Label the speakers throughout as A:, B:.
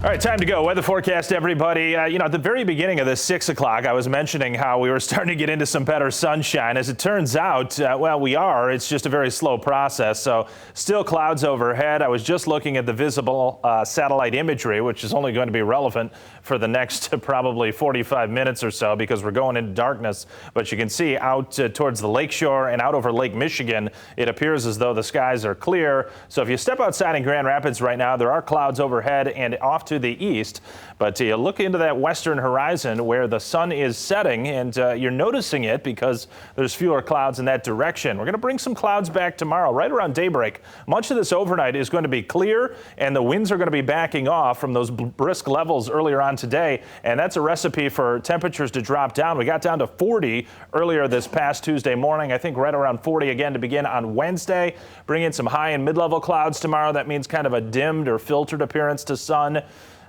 A: All right, time to go. Weather forecast, everybody. At the very beginning of this 6 o'clock, I was mentioning how we were starting to get into some better sunshine. As it turns out, we are. It's just a very slow process. So still clouds overhead. I was just looking at the visible satellite imagery, which is only going to be relevant for the next probably 45 minutes or so because we're going into darkness. But you can see out towards the lakeshore and out over Lake Michigan, it appears as though the skies are clear. So if you step outside in Grand Rapids right now, there are clouds overhead and off to the east, but you look into that western horizon where the sun is setting, and you're noticing it because there's fewer clouds in that direction. We're going to bring some clouds back tomorrow right around daybreak. Much of this overnight is going to be clear, and the winds are going to be backing off from those brisk levels earlier on today, and that's a recipe for temperatures to drop down. We got down to 40 earlier this past Tuesday morning. I think right around 40 again to begin on Wednesday. Bring in some high and mid-level clouds tomorrow. That means kind of a dimmed or filtered appearance to sun.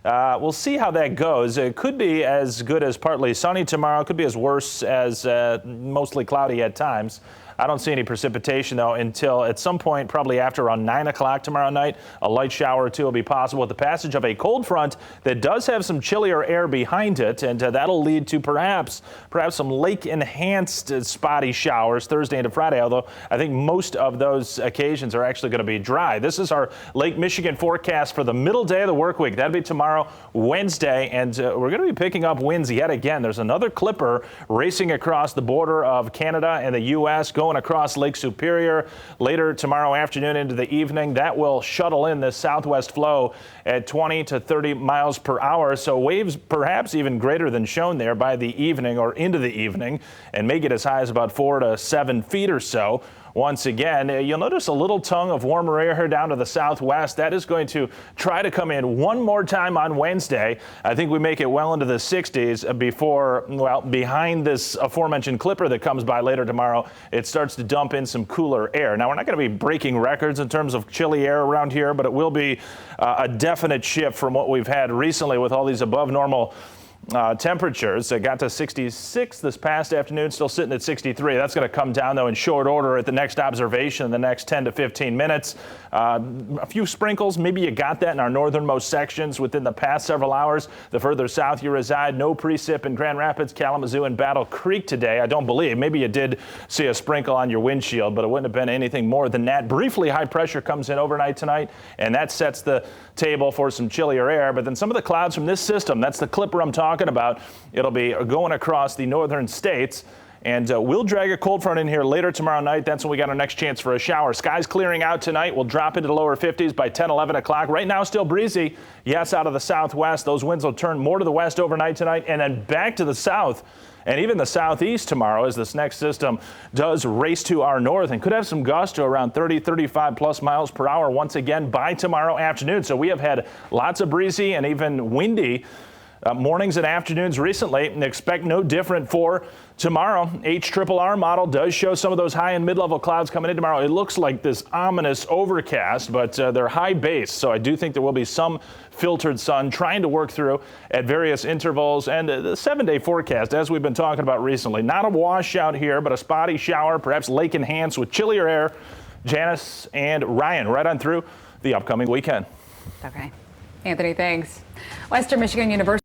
A: We'll see how that goes. It could be as good as partly sunny tomorrow. It could be as worse as mostly cloudy at times. I don't see any precipitation, though, until at some point, probably after around 9 o'clock tomorrow night. A light shower or two will be possible with the passage of a cold front that does have some chillier air behind it, and that'll lead to perhaps some lake-enhanced spotty showers Thursday into Friday, although I think most of those occasions are actually going to be dry. This is our Lake Michigan forecast for the middle day of the work week. That'll be tomorrow, Wednesday, and we're going to be picking up winds yet again. There's another clipper racing across the border of Canada and the U.S., going across Lake Superior later tomorrow afternoon into the evening. That will shuttle in this southwest flow at 20 to 30 miles per hour. So waves perhaps even greater than shown there by the evening or into the evening, and may get as high as about 4 to 7 feet or so. Once again, you'll notice a little tongue of warmer air here down to the southwest. That is going to try to come in one more time on Wednesday. I think we make it well into the 60s before, behind this aforementioned clipper that comes by later tomorrow, it starts to dump in some cooler air. Now, we're not going to be breaking records in terms of chilly air around here, but it will be a definite shift from what we've had recently with all these above normal temperatures. It got to 66 this past afternoon, still sitting at 63. That's going to come down, though, in short order at the next observation in the next 10 to 15 minutes. A few sprinkles. Maybe you got that in our northernmost sections within the past several hours. The further south you reside, no precip in Grand Rapids, Kalamazoo, and Battle Creek today. I don't believe. Maybe you did see a sprinkle on your windshield, but it wouldn't have been anything more than that. Briefly, high pressure comes in overnight tonight, and that sets the table for some chillier air. But then some of the clouds from this system, that's the clipper I'm talking about. It'll be going across the northern states, and we'll drag a cold front in here later tomorrow night. That's when we got our next chance for a shower. Skies clearing out tonight. We'll drop into the lower 50s by 10, 11 o'clock. Right now, still breezy. Yes, out of the southwest. Those winds will turn more to the west overnight tonight and then back to the south and even the southeast tomorrow as this next system does race to our north and could have some gusts to around 30, 35 plus miles per hour once again by tomorrow afternoon. So we have had lots of breezy and even windy mornings and afternoons recently, and expect no different for tomorrow. HRRR model does show some of those high and mid-level clouds coming in tomorrow. It looks like this ominous overcast, but they're high base, so I do think there will be some filtered sun trying to work through at various intervals. And the 7-day forecast, as we've been talking about recently, not a washout here, but a spotty shower, perhaps lake enhanced with chillier air. Janice and Ryan, right on through the upcoming weekend.
B: Okay. Anthony, thanks. Western Michigan University